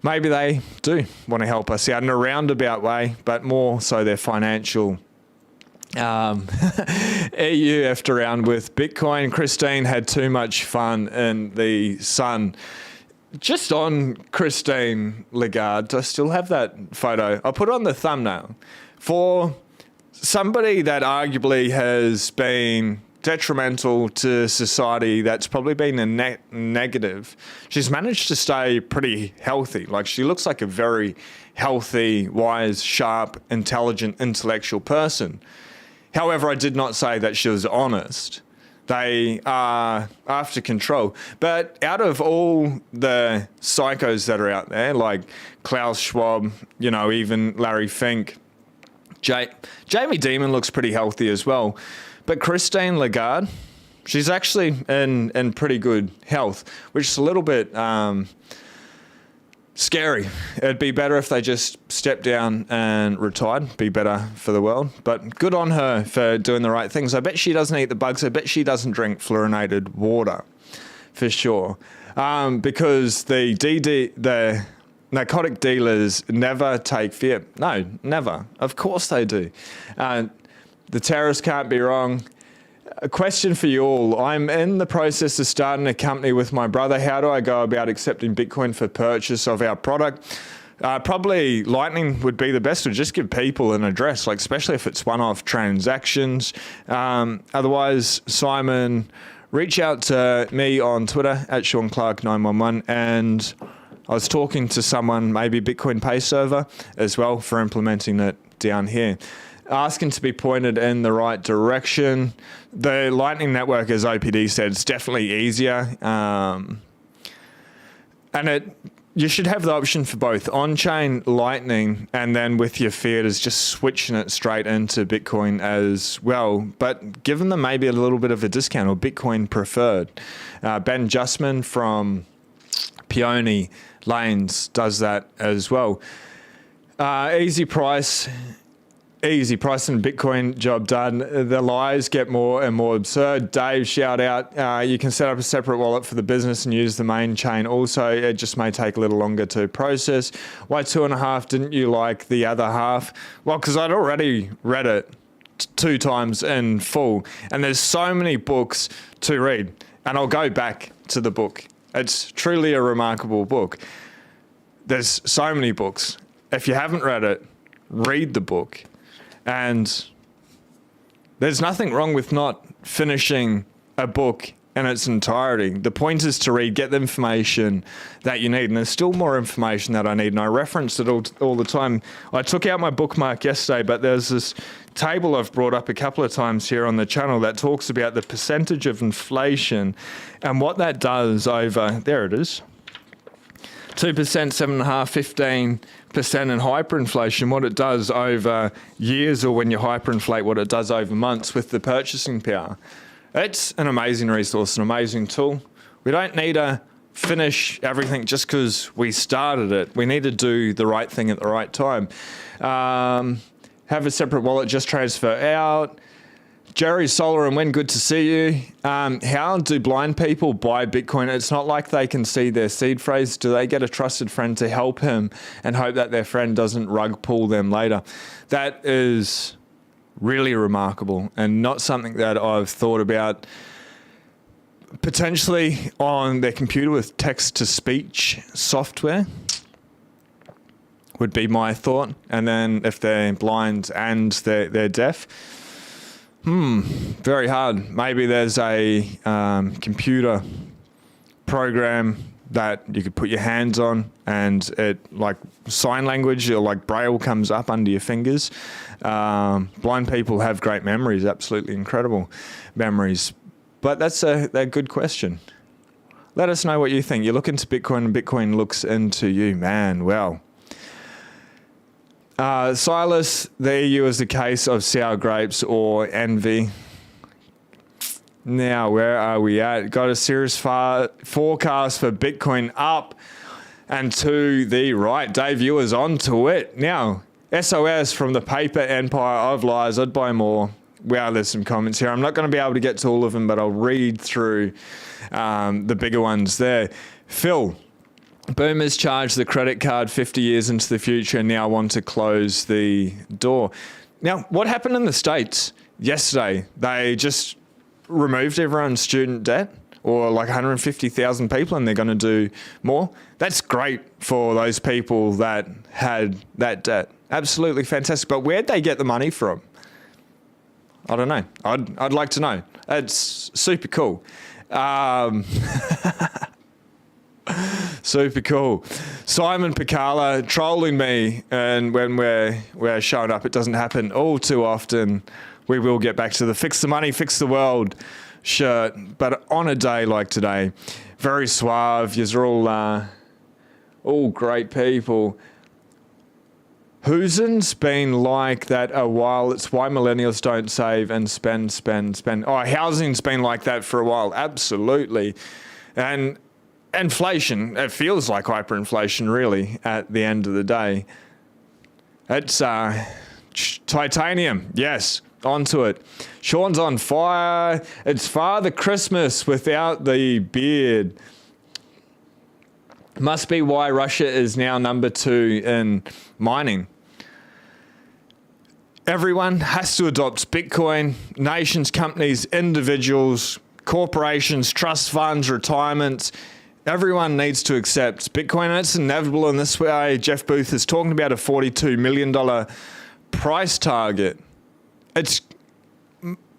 [SPEAKER 1] Maybe they do want to help us out in a roundabout way, but more so their financial EU effed around with Bitcoin. Christine had too much fun in the sun. Just on Christine Lagarde, do I still have that photo? I'll put it on the thumbnail. For somebody that arguably has been detrimental to society, that's probably been a negative, she's managed to stay pretty healthy. Like, she looks like a very healthy, wise, sharp, intelligent, intellectual person. However, I did not say that she was honest. They are after control. But out of all the psychos that are out there, like Klaus Schwab, even Larry Fink, Jamie Dimon looks pretty healthy as well. But Christine Lagarde, she's actually in pretty good health, which is a little bit scary. It'd be better if they just stepped down and retired. Be better for the world. But good on her for doing the right things. I bet she doesn't eat the bugs. I bet she doesn't drink fluorinated water, for sure. Because the narcotic dealers never take fear. No, never. Of course they do. The terrorists can't be wrong. A question for you all. I'm in the process of starting a company with my brother. How do I go about accepting Bitcoin for purchase of our product? Probably Lightning would be the best, or just give people an address, like especially if it's one-off transactions. Otherwise, Simon, reach out to me on Twitter at SeanClark911, and I was talking to someone, maybe Bitcoin Pay Server as well, for implementing it down here. Asking to be pointed in the right direction. The Lightning Network, as OPD said, is definitely easier. And you should have the option for both on-chain Lightning, and then with your fiat is just switching it straight into Bitcoin as well. But giving them maybe a little bit of a discount, or Bitcoin preferred. Ben Justman from Peony Lanes does that as well. Easy price and Bitcoin, job done. The lies get more and more absurd. Dave, shout out. You can set up a separate wallet for the business and use the main chain. Also, it just may take a little longer to process. Why 2.5? Didn't you like the other half? Well, because I'd already read it 2 times in full. And there's so many books to read. And I'll go back to the book. It's truly a remarkable book. There's so many books. If you haven't read it, read the book. And there's nothing wrong with not finishing a book in its entirety. The point is to read, get the information that you need. And there's still more information that I need. And I reference it all the time. I took out my bookmark yesterday, but there's this table I've brought up a couple of times here on the channel that talks about the percentage of inflation and what that does over, there it is, 2%, 7.5%, 15% in hyperinflation, what it does over years, or when you hyperinflate, what it does over months with the purchasing power. It's an amazing resource, an amazing tool. We don't need to finish everything just because we started it. We need to do the right thing at the right time. Have a separate wallet, just transfer out. Jerry Solar and Win, good to see you. How do blind people buy Bitcoin? It's not like they can see their seed phrase. Do they get a trusted friend to help him and hope that their friend doesn't rug pull them later? That is really remarkable and not something that I've thought about. Potentially on their computer with text-to-speech software would be my thought. And then if they're blind and they're deaf, very hard. Maybe there's a computer program that you could put your hands on, and it, like sign language or like braille, comes up under your fingers. Blind people have great memories, absolutely incredible memories. But that's a good question. Let us know what you think. You look into Bitcoin and Bitcoin looks into you. Man, well. Silas, the EU is a case of sour grapes or envy. Now, where are we at? Got a serious forecast for Bitcoin up And to the right, day viewers, on to it. Now, SOS from the paper empire of lies. I'd buy more. Wow, there's some comments here. I'm not going to be able to get to all of them, but I'll read through the bigger ones there. Phil, boomers charge the credit card 50 years into the future and now want to close the door. Now, what happened in the States yesterday? They just removed everyone's student debt, or like 150,000 people, and they're going to do more. That's great for those people that had that debt. Absolutely fantastic. But where'd they get the money from? I don't know. I'd like to know. It's super cool. Super cool. Simon Picala trolling me, and when we're showing up, it doesn't happen all too often. We will get back to the fix the money, fix the world shirt, but on a day like today, very suave. You're all great people. Who'sin's been like that a while. It's why millennials don't save and spend. Oh, housing's been like that for a while. Absolutely. And inflation, it feels like hyperinflation really at the end of the day. It's titanium. Yes, onto it. Sean's on fire. It's Father Christmas without the beard. Must be why Russia is now number 2 in mining. Everyone has to adopt Bitcoin. Nations, companies, individuals, corporations, trust funds, retirements. Everyone needs to accept Bitcoin, and it's inevitable in this way. Jeff Booth is talking about a $42 million price target. It's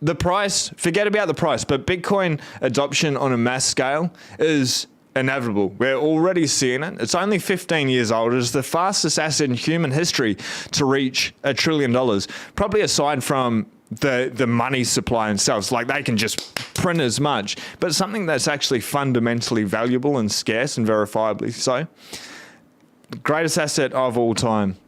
[SPEAKER 1] the price, forget about the price, but Bitcoin adoption on a mass scale is inevitable. We're already seeing it. It's only 15 years old. It is the fastest asset in human history to reach $1 trillion, probably aside from the money supply themselves. Like, they can just print as much, but something that's actually fundamentally valuable and scarce and verifiably so. The greatest asset of all time.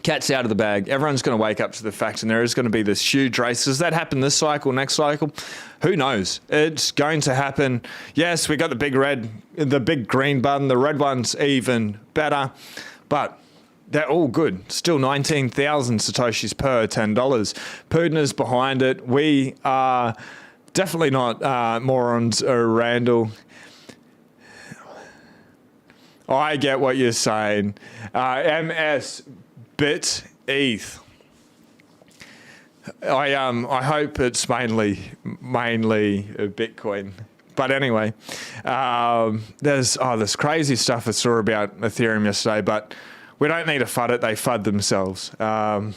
[SPEAKER 1] Cat's out of the bag. Everyone's going to wake up to the fact, and there is going to be this huge race. Does that happen this cycle, next cycle? Who knows? It's going to happen. Yes, we got the big green button. The red one's even better, but they're all good. Still 19,000 Satoshis per $10. Putin is behind it. We are definitely not morons, Randall. I get what you're saying. MS Bit ETH. I hope it's mainly Bitcoin. But anyway, there's this crazy stuff I saw about Ethereum yesterday, but we don't need to FUD it. They FUD themselves. Dan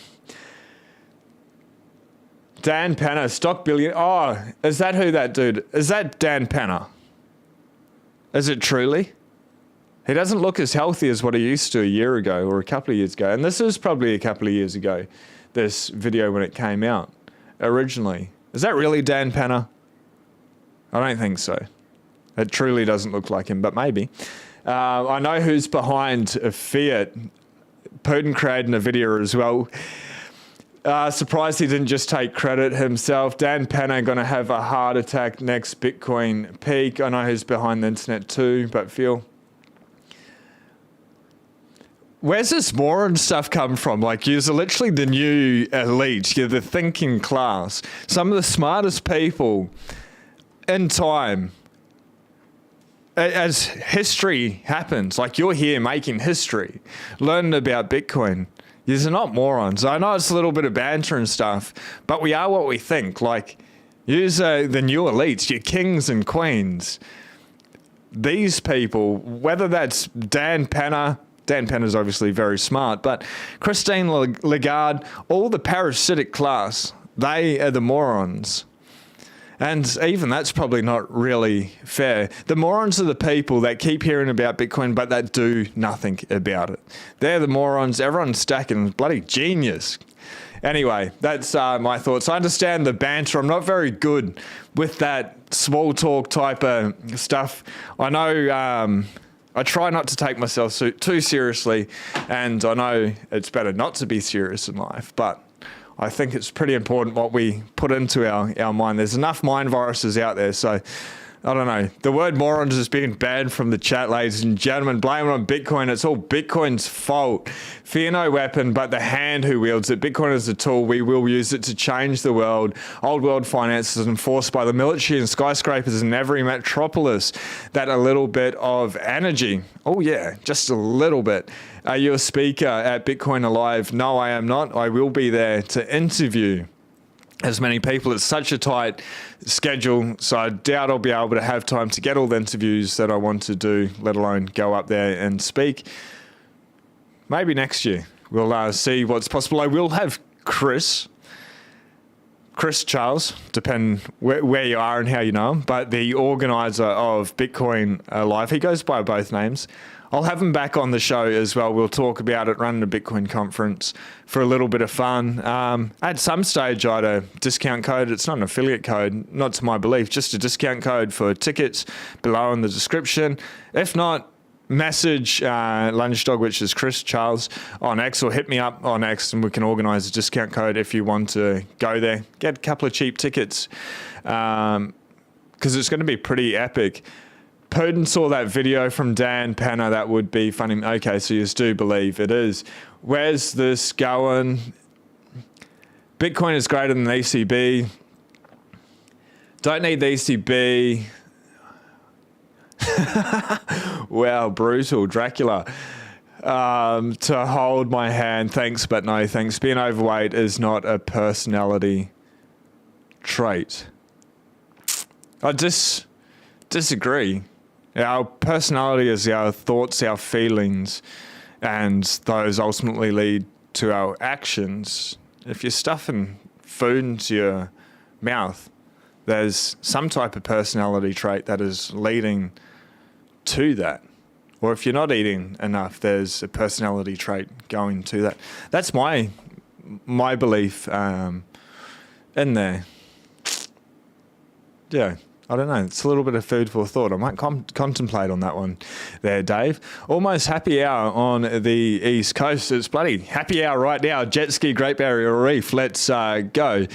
[SPEAKER 1] Penner, stock billion. Oh, is that who that dude? Is that Dan Penner? Is it truly? He doesn't look as healthy as what he used to a year ago or a couple of years ago. And this is probably a couple of years ago, this video when it came out originally. Is that really Dan Penner? I don't think so. It truly doesn't look like him, but maybe. I know who's behind Fiat. Putin created a video as well. Surprised he didn't just take credit himself. Dan Penner going to have a heart attack next Bitcoin peak. I know who's behind the internet too, but Phil. Where's this moron stuff come from? Like, you're literally the new elite. You're the thinking class. Some of the smartest people in time. As history happens, like, you're here making history, learning about Bitcoin. You're not morons. I know it's a little bit of banter and stuff, but we are what we think. Like, you're the new elites, you're kings and queens. These people, whether that's Dan Penner's obviously very smart, but Christine Lagarde, all the parasitic class, they are the morons. And even that's probably not really fair. The morons are the people that keep hearing about Bitcoin, but that do nothing about it. They're the morons. Everyone's stacking. Bloody genius. Anyway, that's my thoughts. I understand the banter. I'm not very good with that small talk type of stuff. I know I try not to take myself too seriously, and I know it's better not to be serious in life, but I think it's pretty important what we put into our mind. There's enough mind viruses out there, so I don't know. The word morons has been banned from the chat, ladies and gentlemen. Blame it on Bitcoin. It's all Bitcoin's fault. Fear no weapon, but the hand who wields it. Bitcoin is a tool. We will use it to change the world. Old world finance is enforced by the military and skyscrapers in every metropolis. That a little bit of energy. Oh yeah, just a little bit. Are you a speaker at Bitcoin Alive? No, I am not. I will be there to interview as many people. It's such a tight schedule, so I doubt I'll be able to have time to get all the interviews that I want to do, let alone go up there and speak. Maybe next year we'll see what's possible. I will have Chris Charles, depend where you are and how you know him, but the organizer of Bitcoin Live, he goes by both names. I'll have him back on the show as well. We'll talk about it, running a Bitcoin conference for a little bit of fun. At some stage, I had a discount code. It's not an affiliate code, not to my belief, just a discount code for tickets below in the description. If not, message Lunchdog, which is Chris Charles, on X, or hit me up on X and we can organize a discount code if you want to go there. Get a couple of cheap tickets because it's going to be pretty epic. Putin saw that video from Dan Penner. That would be funny. Okay, so you just do believe it is. Where's this going? Bitcoin is greater than the ECB. Don't need the ECB. Wow, brutal. Dracula. To hold my hand. Thanks, but no thanks. Being overweight is not a personality trait. I disagree. Our personality is our thoughts, our feelings, and those ultimately lead to our actions. If you're stuffing food into your mouth, there's some type of personality trait that is leading to that. Or if you're not eating enough, there's a personality trait going to that. That's my belief in there. Yeah. I don't know. It's a little bit of food for thought. I might contemplate on that one there, Dave. Almost happy hour on the East Coast. It's bloody happy hour right now. Jet ski, Great Barrier Reef. Let's go.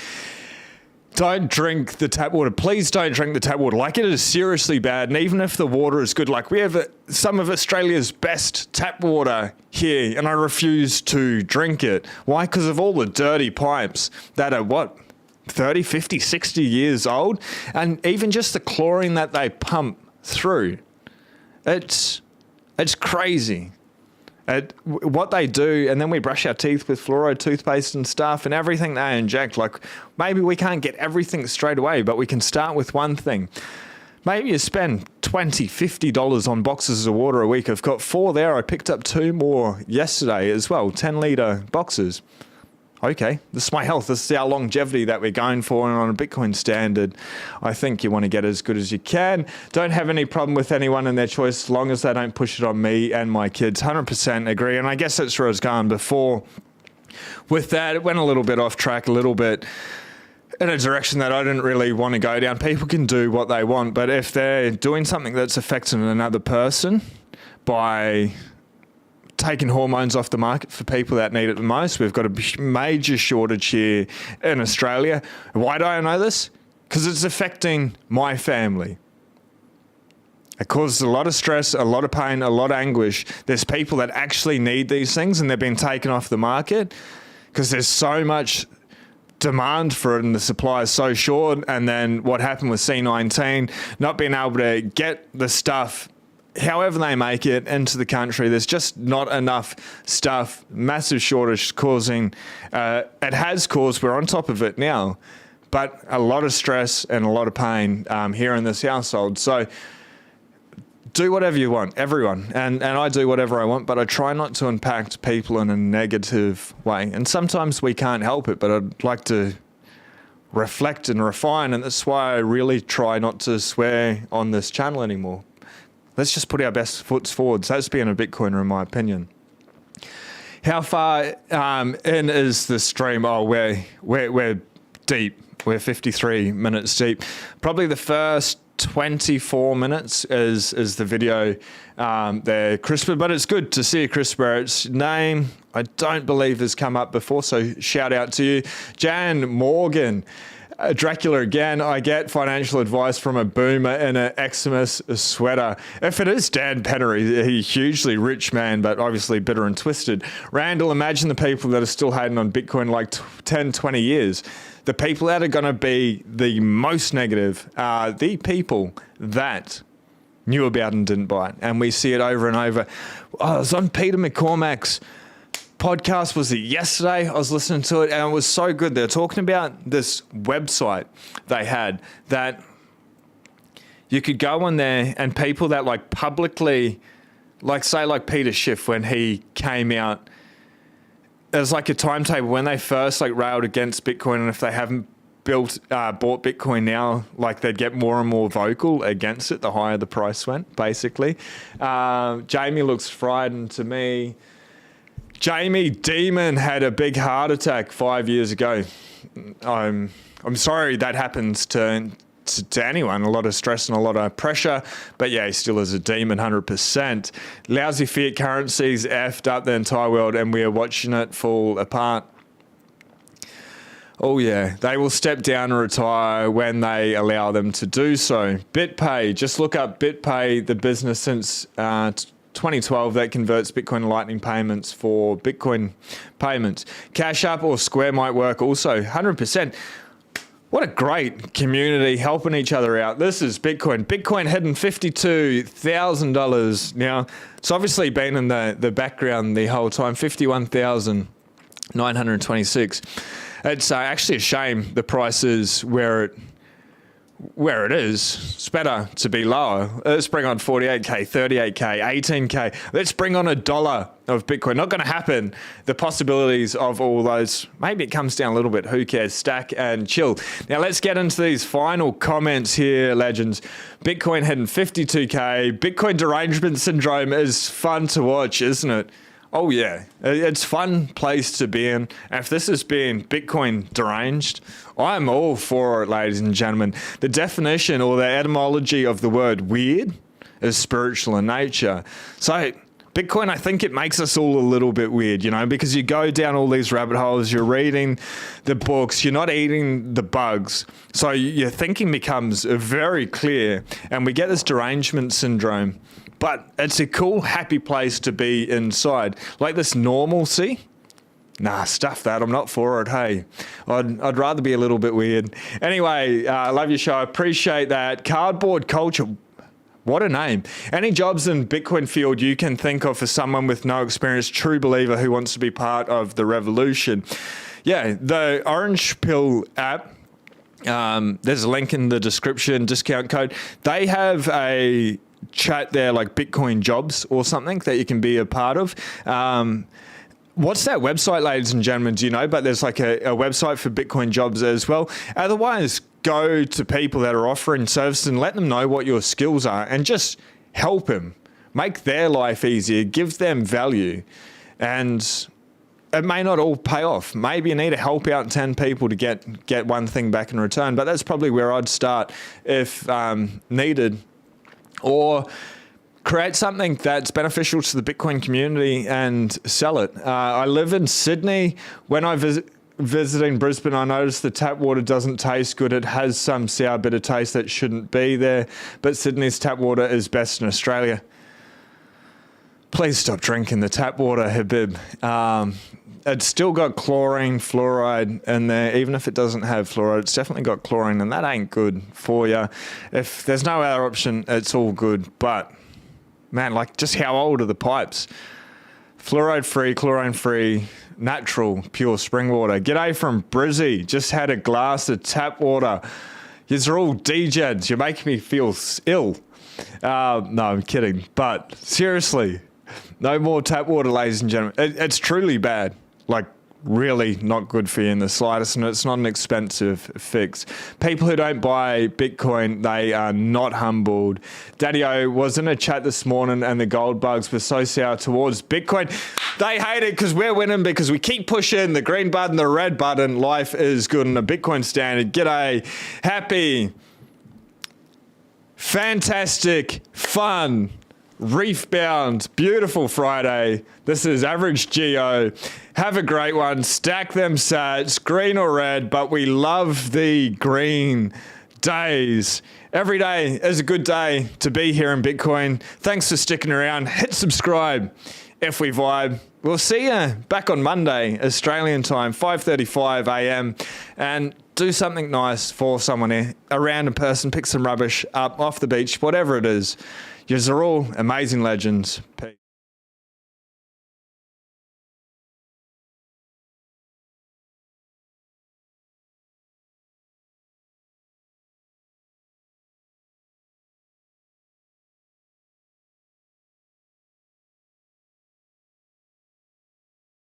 [SPEAKER 1] Don't drink the tap water. Please don't drink the tap water. Like, it is seriously bad. And even if the water is good, like, we have some of Australia's best tap water here, and I refuse to drink it. Why? Because of all the dirty pipes that are 30, 50, 60 years old, and even just the chlorine that they pump through. It's crazy. What they do, and then we brush our teeth with fluoride toothpaste and stuff, and everything they inject. Like, maybe we can't get everything straight away, but we can start with one thing. Maybe you spend $20, $50 on boxes of water a week. I've got 4 there. I picked up 2 more yesterday as well, 10-litre boxes. Okay, this is my health. This is our longevity that we're going for. And on a Bitcoin standard, I think you want to get as good as you can. Don't have any problem with anyone and their choice as long as they don't push it on me and my kids. 100% agree. And I guess that's where I was going before. With that, it went a little bit off track, a little bit in a direction that I didn't really want to go down. People can do what they want, but if they're doing something that's affecting another person by taking hormones off the market for people that need it the most. We've got a major shortage here in Australia. Why do I know this? Because it's affecting my family. It causes a lot of stress, a lot of pain, a lot of anguish. There's people that actually need these things and they're being taken off the market because there's so much demand for it and the supply is so short. And then what happened with C19, not being able to get the stuff however they make it into the country. There's just not enough stuff. Massive shortage causing, it has caused, we're on top of it now, but a lot of stress and a lot of pain here in this household. So do whatever you want, everyone. And I do whatever I want, but I try not to impact people in a negative way. And sometimes we can't help it, but I'd like to reflect and refine. And that's why I really try not to swear on this channel anymore. Let's just put our best foot forward. So that's being a Bitcoiner, in my opinion. How far in is the stream? Oh, we're deep. We're 53 minutes deep. Probably the first 24 minutes is the video there, CRISPR, but it's good to see a CRISPR. Its name, I don't believe has come up before, so shout out to you. Jan Morgan. Dracula again, I get financial advice from a boomer in an Xmas sweater. If it is Dan Penner, he's a hugely rich man, but obviously bitter and twisted. Randall, imagine the people that are still hating on Bitcoin like 10, 20 years. The people that are going to be the most negative are the people that knew about and didn't buy it. And we see it over and over. I was on Peter McCormack's podcast, was it yesterday? I was listening to it and it was so good. They're talking about this website they had that you could go on there and people that like publicly, like say like Peter Schiff when he came out, there's like a timetable when they first like railed against Bitcoin, and if they haven't bought Bitcoin now, like they'd get more and more vocal against it the higher the price went, basically. Jamie looks frightened to me. Jamie Demon had a big heart attack 5 years ago. I'm sorry that happens to anyone. A lot of stress and a lot of pressure. But yeah, he still is a demon, 100%. Lousy fiat currencies effed up the entire world, and we are watching it fall apart. Oh yeah, they will step down and retire when they allow them to do so. BitPay, just look up BitPay, the business since 2012 that converts Bitcoin to Lightning payments for Bitcoin payments. Cash App or Square might work also, 100%. What a great community helping each other out. This is Bitcoin. Bitcoin hitting $52,000 now. It's obviously been in the background the whole time, 51,926. It's actually a shame the price is where it is. It's better to be lower. Let's bring on 48K, 38K, 18K. Let's bring on $1 of Bitcoin. Not going to happen. The possibilities of all those, maybe it comes down a little bit. Who cares? Stack and chill. Now let's get into these final comments here, legends. Bitcoin hitting 52K. Bitcoin derangement syndrome is fun to watch, isn't it? Oh yeah, it's a fun place to be in. And if this is being Bitcoin deranged, I'm all for it, ladies and gentlemen. The definition or the etymology of the word weird is spiritual in nature. So Bitcoin, I think it makes us all a little bit weird, because you go down all these rabbit holes, you're reading the books, you're not eating the bugs. So your thinking becomes very clear, and we get this derangement syndrome. But it's a cool, happy place to be inside. Like this normalcy. Nah, stuff that. I'm not for it, hey. I'd rather be a little bit weird. Anyway, love your show. Appreciate that. Cardboard culture. What a name. Any jobs in Bitcoin field you can think of for someone with no experience, true believer who wants to be part of the revolution. Yeah, the Orange Pill app. There's a link in the description, discount code. They have a chat there like Bitcoin jobs or something that you can be a part of. What's that website, ladies and gentlemen? Do you know? But there's like a website for Bitcoin jobs as well. Otherwise, go to people that are offering services and let them know what your skills are and just help them. Make their life easier. Give them value. And it may not all pay off. Maybe you need to help out 10 people to get one thing back in return. But that's probably where I'd start if needed. Or create something that's beneficial to the Bitcoin community and sell it. I live in Sydney. When I visiting Brisbane, I noticed the tap water doesn't taste good. It has some sour, bitter taste that shouldn't be there. But Sydney's tap water is best in Australia. Please stop drinking the tap water, Habib. It's still got chlorine, fluoride in there. Even if it doesn't have fluoride, it's definitely got chlorine, and that ain't good for you. If there's no other option, it's all good. But, man, like, just how old are the pipes? Fluoride-free, chlorine-free, natural, pure spring water. G'day from Brizzy. Just had a glass of tap water. Yous are all degens. You're making me feel ill. No, I'm kidding. But, seriously, no more tap water, ladies and gentlemen. It's truly bad. Like, really not good for you in the slightest, and it's not an expensive fix. People who don't buy Bitcoin, they are not humbled. Daddy-O was in a chat this morning, and the gold bugs were so sour towards Bitcoin. They hate it because we're winning, because we keep pushing the green button, the red button. Life is good in a Bitcoin standard. G'day. Happy, fantastic, fun, reef bound, beautiful Friday. This is Average Geo. Have a great one. Stack them sats, green or red, but we love the green days. Every day is a good day to be here in Bitcoin. Thanks for sticking around. Hit subscribe if we vibe. We'll see you back on Monday, Australian time, 5:35 a.m. And do something nice for someone, a random person, pick some rubbish up off the beach, whatever it is. Yous are all amazing legends. Peace.